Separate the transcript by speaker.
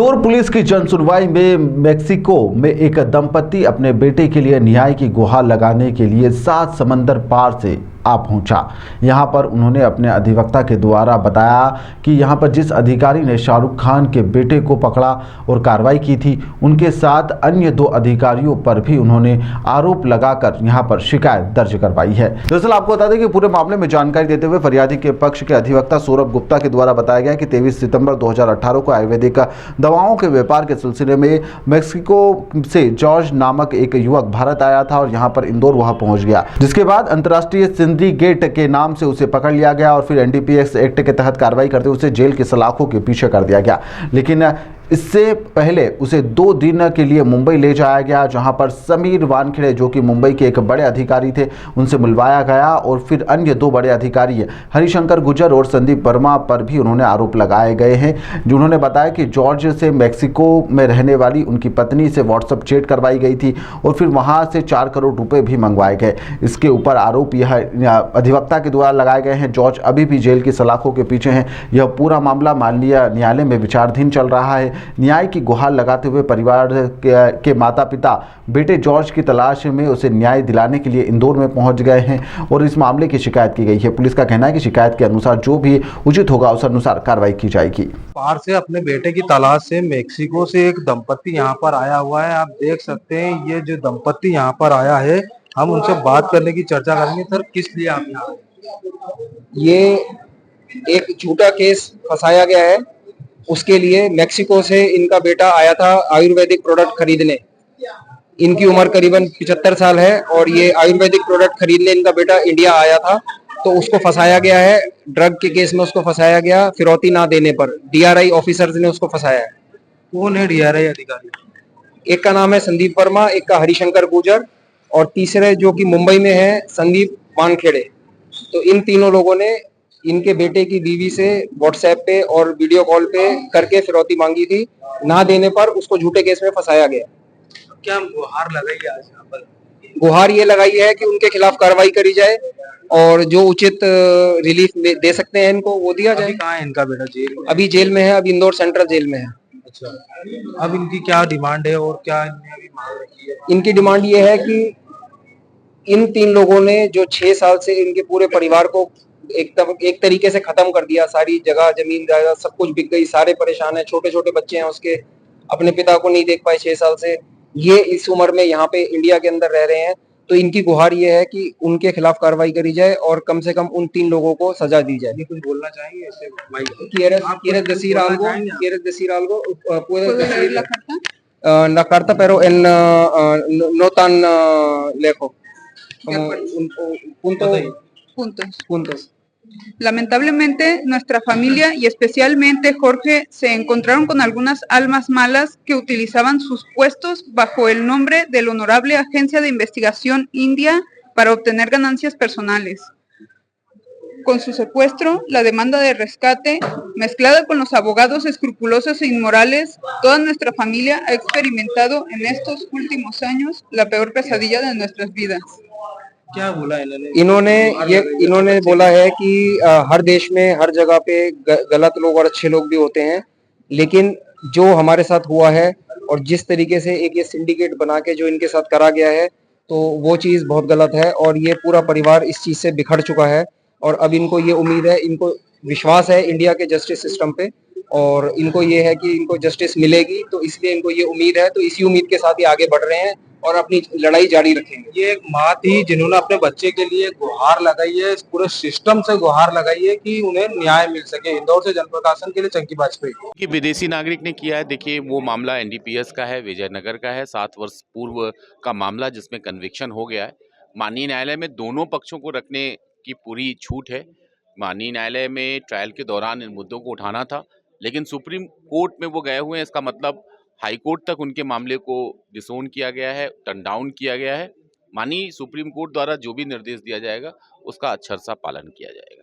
Speaker 1: Indore police की जन सुनवाई में मेक्सिको में एक दंपति अपने बेटे के लिए न्याय की गुहार लगाने के लिए 7 समंदर पार से आ पहुंचा। यहां पर उन्होंने अपने अधिवक्ता के द्वारा बताया कि यहां पर जिस अधिकारी ने शाहरुख खान के बेटे को पकड़ा और कार्रवाई की थी, उनके साथ अन्य 2 अधिकारियों पर भी उन्होंने आरोप लगाकर यहां पर शिकायत दर्ज करवाई है। दरअसल आपको बता दें कि पूरे मामले में जानकारी देते हुए फरियादी के पक्ष के अधिवक्ता सौरभ गुप्ता के द्वारा बताया गया कि 23 सितंबर 2018 को आयुर्वेदिक दवाओं के व्यापार के सिलसिले में मेक्सिको से जॉर्ज नामक एक युवक भारत आया था और यहां पर इंदौर वहां पहुंच गया, जिसके बाद अंतर्राष्ट्रीय सिंडिकेट के नाम से उसे पकड़ लिया गया और फिर एनडीपीएस एक्ट के तहत कार्रवाई करते हुए उसे जेल की सलाखों के पीछे कर दिया गया। लेकिन इससे पहले उसे 2 दिन के लिए मुंबई ले जाया गया, जहां पर समीर वानखेड़े जो कि मुंबई के एक बड़े अधिकारी थे, उनसे मिलवाया गया और फिर अन्य 2 बड़े अधिकारी हरिशंकर गुर्जर और संदीप वर्मा पर भी उन्होंने आरोप लगाए गए हैं। जिन्होंने बताया कि जॉर्ज से मेक्सिको में रहने वाली उनकी पत्नी से व्हाट्सएप चैट करवाई गई थी और फिर वहां से 4 करोड़ रुपए भी मंगवाए गए। इसके ऊपर आरोप यह अधिवक्ता के द्वारा लगाए गए हैं। जॉर्ज अभी भी जेल की सलाखों के पीछे हैं। यह पूरा मामला माननीय न्यायालय में विचाराधीन चल रहा है। न्याय की गुहार लगाते हुए परिवार के माता पिता बेटे जॉर्ज की तलाश में उसे न्याय दिलाने के लिए इंदौर में पहुंच गए हैं और इस मामले की शिकायत की गई है। पुलिस का कहना है कि शिकायत के अनुसार जो भी उचित होगा उस अनुसार कार्रवाई की जाएगी।
Speaker 2: बाहर से अपने बेटे की तलाश से मेक्सिको से एक दंपति यहाँ पर आया हुआ है। आप देख सकते हैं ये जो दंपति यहाँ पर आया है, हम उनसे बात करने की चर्चा करेंगे। सर, किस लिए आप यहाँ आए?
Speaker 3: ये एक झूठा केस फंसाया गया है, उसके लिए मेक्सिको से इनका बेटा आया था आयुर्वेदिक प्रोडक्ट खरीदने। इनकी उम्र करीबन 75 साल है और ये आयुर्वेदिक प्रोडक्ट खरीदने इनका बेटा इंडिया आया था, तो उसको फंसाया गया है। ड्रग के केस में उसको फंसाया गया, फिरौती ना देने पर डीआरआई ऑफिसर्स ने उसको फंसाया है।
Speaker 2: कौन है डीआरआई अधिकारी?
Speaker 3: एक का नाम है संदीप वर्मा, एक का हरिशंकर गुर्जर और तीसरे जो कि मुंबई में है संदीप वानखेड़े। तो इन तीनों लोगों ने इनके बेटे की बीवी से व्हाट्सएप पे और वीडियो कॉल पे करके फिरौती मांगी थी। ना देने पर उसको झूठे केस में फंसाया गया।
Speaker 2: क्या गुहार लगाई है आज यहाँ पर?
Speaker 3: गुहार ये लगाई है कि उनके खिलाफ कार्रवाई करी जाए और जो उचित रिलीफ दे सकते हैं इनको वो दिया जाए।
Speaker 2: कहाँ है इनका बेटा? जेल में?
Speaker 3: अभी जेल में है, अभी इंदौर सेंट्रल जेल में है।
Speaker 2: अच्छा, अब इनकी क्या डिमांड है और क्या इन्होंने अभी मांग रखी है?
Speaker 3: इनकी डिमांड ये है कि इन 3 लोगों ने जो 6 साल से इनके पूरे परिवार को एक तरीके से खत्म कर दिया। सारी जगह जमीन जायदाद सब कुछ बिक गई, सारे परेशान है, छोटे छोटे बच्चे हैं उसके, अपने पिता को नहीं देख पाए 6 साल से। ये इस उम्र में यहाँ पे इंडिया के अंदर रह रहे हैं, तो इनकी गुहार ये है कि उनके खिलाफ कार्रवाई करी जाए और कम से कम उन 3 लोगों को सजा दी जाए।
Speaker 2: ये कुछ बोलना चाहेंगे ऐसे?
Speaker 3: ¿Quieres decir algo? ¿Puedes decir la carta pero en no tan lejos? Como puntos.
Speaker 4: Lamentablemente, nuestra familia y especialmente Jorge se encontraron con algunas almas malas que utilizaban sus puestos bajo el nombre de la Honorable Agencia de Investigación India para obtener ganancias personales. Con su secuestro, la demanda de rescate, mezclada con los abogados escrupulosos e inmorales, toda nuestra familia ha experimentado en estos últimos años la peor pesadilla de nuestras vidas.
Speaker 2: क्या बोला इन्होंने?
Speaker 3: इन्होंने बोला है कि हर देश में हर जगह पे गलत लोग और अच्छे लोग भी होते हैं, लेकिन जो हमारे साथ हुआ है और जिस तरीके से एक ये सिंडिकेट बना के जो इनके साथ करा गया है, तो वो चीज बहुत गलत है और ये पूरा परिवार इस चीज से बिखर चुका है। और अब इनको ये उम्मीद है, इनको विश्वास है इंडिया के जस्टिस सिस्टम पे और इनको ये है कि इनको जस्टिस मिलेगी, तो इसलिए इनको ये उम्मीद है। तो इसी उम्मीद के साथ ये आगे बढ़ रहे हैं और अपनी लड़ाई जारी रखेंगे।
Speaker 2: ये एक माँ थी जिन्होंने अपने बच्चे के लिए गुहार लगाई है, इस पूरे सिस्टम से गुहार लगाई है कि उन्हें न्याय मिल सके। इंदौर से जनप्रकाशन के लिए चंकी वाजपेयी।
Speaker 5: कि विदेशी नागरिक ने किया है। देखिए, वो मामला एनडीपीएस का है, विजयनगर का है, 7 वर्ष पूर्व का मामला जिसमें कन्विक्शन हो गया है। माननीय न्यायालय में दोनों पक्षों को रखने की पूरी छूट है। माननीय न्यायालय में ट्रायल के दौरान इन मुद्दों को उठाना था, लेकिन सुप्रीम कोर्ट में वो गए हुए हैं। इसका मतलब हाई कोर्ट तक उनके मामले को डिसोन किया गया है, टर्न डाउन किया गया है। माननीय सुप्रीम कोर्ट द्वारा जो भी निर्देश दिया जाएगा उसका अक्षरशः पालन किया जाएगा।